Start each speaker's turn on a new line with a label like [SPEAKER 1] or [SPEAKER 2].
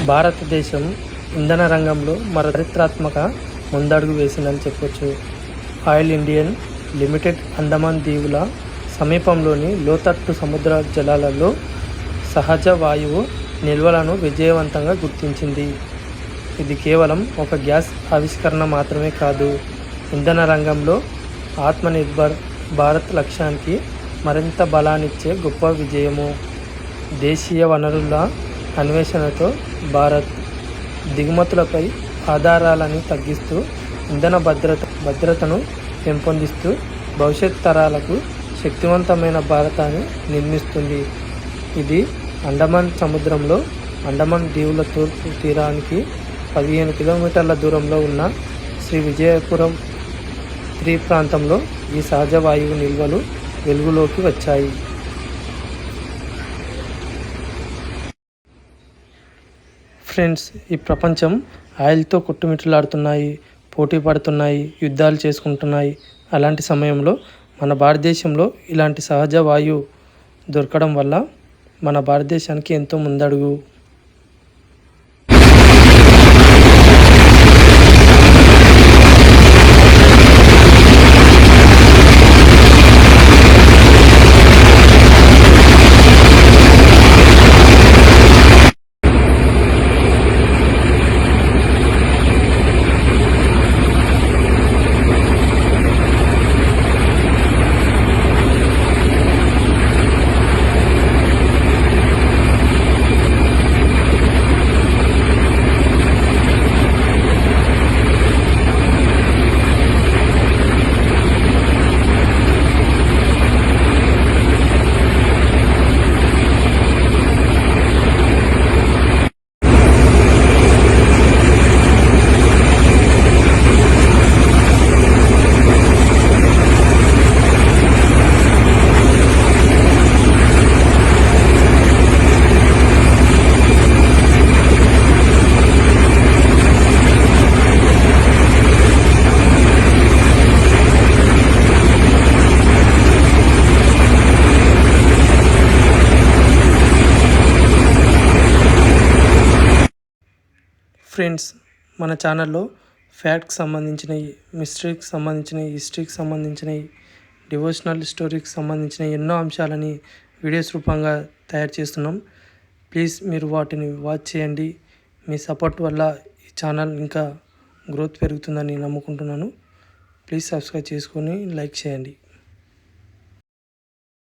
[SPEAKER 1] భారతదేశం ఇంధన రంగంలో చారిత్రాత్మక ముందడుగు వేసిందని చెప్పొచ్చు. ఆయిల్ ఇండియన్ లిమిటెడ్ అండమాన్ దీవుల సమీపంలోని లోతట్టు సముద్ర జలాలలో సహజ వాయువు నిల్వలను విజయవంతంగా గుర్తించింది. ఇది కేవలం ఒక గ్యాస్ ఆవిష్కరణ మాత్రమే కాదు, ఇంధన రంగంలో ఆత్మనిర్భర్ భారత్ లక్ష్యానికి మరింత బలాన్నిచ్చే గొప్ప విజయము. దేశీయ వనరుల అన్వేషణతో భారత్ దిగుమతులపై ఆధారాలను తగ్గిస్తూ ఇంధన భద్రతను పెంపొందిస్తూ భవిష్యత్ తరాలకు శక్తివంతమైన భారతాన్ని నిర్మిస్తుంది. ఇది అండమాన్ సముద్రంలో అండమాన్ దీవుల తూర్పు తీరానికి 15 కిలోమీటర్ల దూరంలో ఉన్న శ్రీ విజయపురం 3 ప్రాంతంలో ఈ సహజ వాయువు నిల్వలు వెలుగులోకి వచ్చాయి. ఫ్రెండ్స్, ఈ ప్రపంచం ఆయిల్తో కొట్టుమిట్టాడుతున్నాయి, పోటీ పడుతున్నాయి, యుద్ధాలు చేసుకుంటున్నాయి. అలాంటి సమయంలో మన భారతదేశంలో ఇలాంటి సహజ వాయువు దొరకడం వల్ల మన భారతదేశానికి ఎంతో ముందడుగు. ఫ్రెండ్స్, మన ఛానల్లో ఫ్యాక్ట్కి సంబంధించినవి, మిస్టరీకి సంబంధించినవి, హిస్టరీకి సంబంధించినవి, డివోషనల్ స్టోరీకి సంబంధించిన ఎన్నో అంశాలని వీడియోస్ రూపంగా తయారు చేస్తున్నాం. ప్లీజ్ మీరు వాటిని వాచ్ చేయండి. మీ సపోర్ట్ వల్ల ఈ ఛానల్ ఇంకా గ్రోత్ పెరుగుతుందని నమ్ముకుంటున్నాను. ప్లీజ్ సబ్స్క్రైబ్ చేసుకొని లైక్ చేయండి.